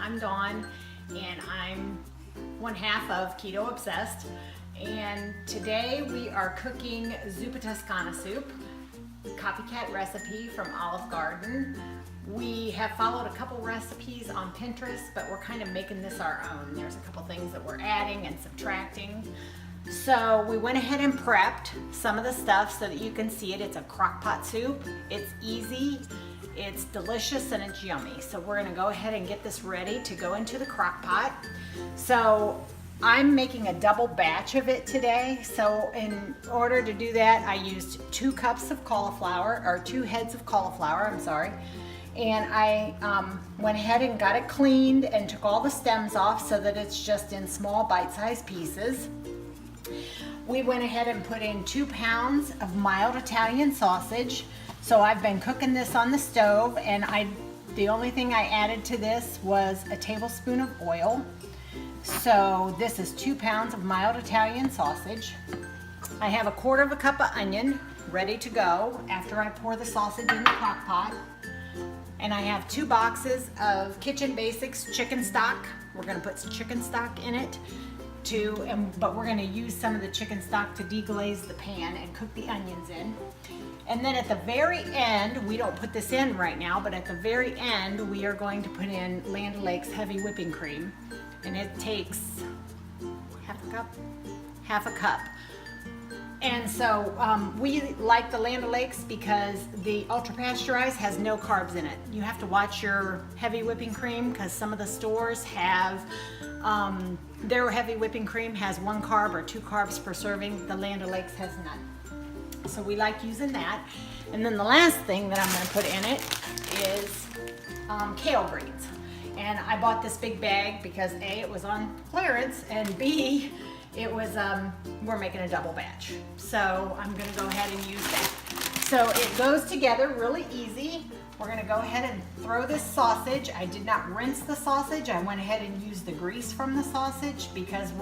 I'm Dawn, and I'm one half of Keto Obsessed. And today we are cooking Zuppa Tuscano soup, copycat recipe from Olive Garden. We have followed a couple recipes on Pinterest, but we're kind of making this our own. There's a couple things that we're adding and subtracting. So we went ahead and prepped some of the stuff so that you can see it. It's a crock pot soup. It's easy, it's delicious, and it's yummy. So we're gonna go ahead and get this ready to go into the crock pot. So I'm making a double batch of it today. So in order to do that, I used 2 cups of cauliflower, or 2 heads of cauliflower, I'm sorry. And I went ahead and got it cleaned and took all the stems off so that it's just in small bite-sized pieces. We went ahead and put in 2 pounds of mild Italian sausage. So I've been cooking this on the stove, and the only thing I added to this was a tablespoon of oil. So this is 2 pounds of mild Italian sausage. I have 1/4 cup of onion ready to go after I pour the sausage in the crock pot. And I have 2 boxes of Kitchen Basics chicken stock. We're gonna put some chicken stock in it but we're gonna use some of the chicken stock to deglaze the pan and cook the onions in. And then at the very end, we don't put this in right now, but at the very end, we are going to put in Land O'Lakes heavy whipping cream. And it takes half a cup. And so we like the Land O'Lakes because the ultra pasteurized has no carbs in it. You have to watch your heavy whipping cream because some of the stores have, their heavy whipping cream has 1 carb or 2 carbs per serving. The Land O'Lakes has none. So we like using that. And then the last thing that I'm gonna put in it is kale greens. And I bought this big bag because A, it was on clearance, and B, it was, we're making a double batch. So I'm gonna go ahead and use that. So it goes together really easy. We're gonna go ahead and throw this sausage. I did not rinse the sausage. I went ahead and used the grease from the sausage because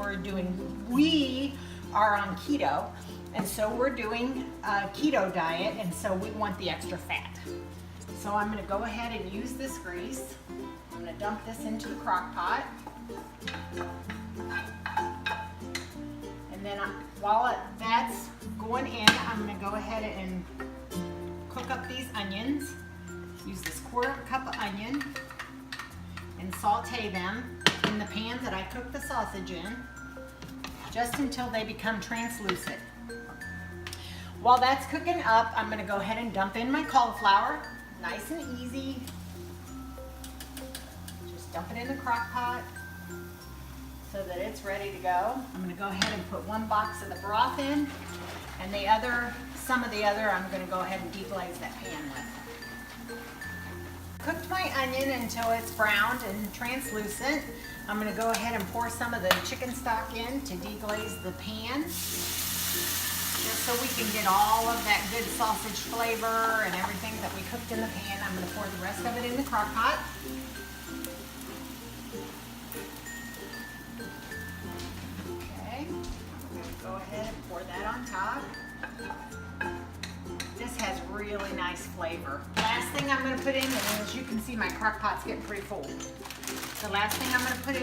we are on keto. And so we're doing a keto diet, and so we want the extra fat. So I'm gonna go ahead and use this grease. I'm gonna dump this into the crock pot. And then while that's going in, I'm gonna go ahead and cook up these onions. Use this 1/4 cup of onion and saute them in the pan that I cooked the sausage in, just until they become translucent. While that's cooking up, I'm gonna go ahead and dump in my cauliflower, nice and easy. Just dump it in the crock pot so that it's ready to go. I'm gonna go ahead and put 1 box of the broth in, and some of the other I'm gonna go ahead and deglaze that pan with. Cooked my onion until it's browned and translucent. I'm gonna go ahead and pour some of the chicken stock in to deglaze the pan, just so we can get all of that good sausage flavor and everything that we cooked in the pan. I'm gonna pour the rest of it in the crock pot. Okay, I'm gonna go ahead and pour that on top. This has really nice flavor. Last thing I'm gonna put in, and as you can see, my crock pot's getting pretty full. The last thing I'm gonna put in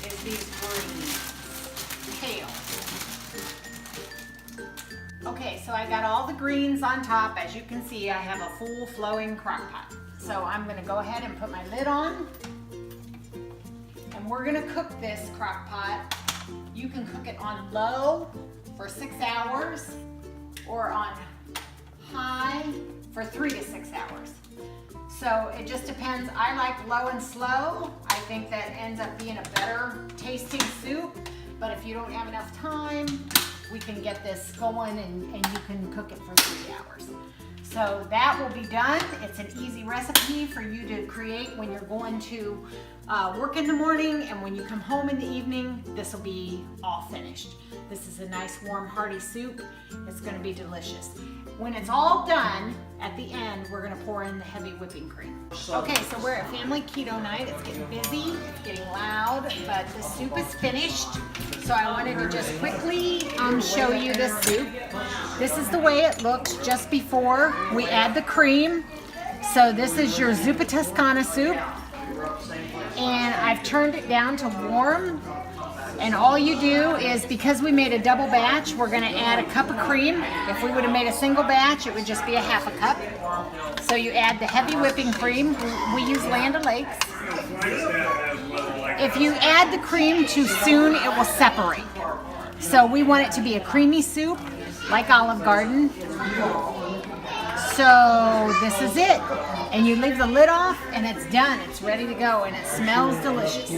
is these greens, kale. Okay, so I got all the greens on top. As you can see, I have a full flowing crock pot. So I'm gonna go ahead and put my lid on, and we're gonna cook this crock pot. You can cook it on low for 6 hours or on high for 3 to 6 hours. So it just depends. I like low and slow. I think that ends up being a better tasting soup, but if you don't have enough time, we can get this going and you can cook it for 3 hours. So that will be done. It's an easy recipe for you to create when you're going to work in the morning, and when you come home in the evening, this will be all finished. This is a nice warm hearty soup. It's gonna be delicious. When it's all done, at the end, we're gonna pour in the heavy whipping cream. Okay, so we're at family keto night. It's getting busy, it's getting loud, but the soup is finished. So I wanted to just quickly show you this soup. This is the way it looks just before we add the cream. So this is your Zuppa Tuscano soup. And I've turned it down to warm. And all you do is, because we made a double batch, we're gonna add a cup of cream. If we would have made a single batch, it would just be a half a cup. So you add the heavy whipping cream. We use Land O'Lakes. If you add the cream too soon, it will separate. So we want it to be a creamy soup, like Olive Garden. So this is it. And you leave the lid off and it's done. It's ready to go and it smells delicious.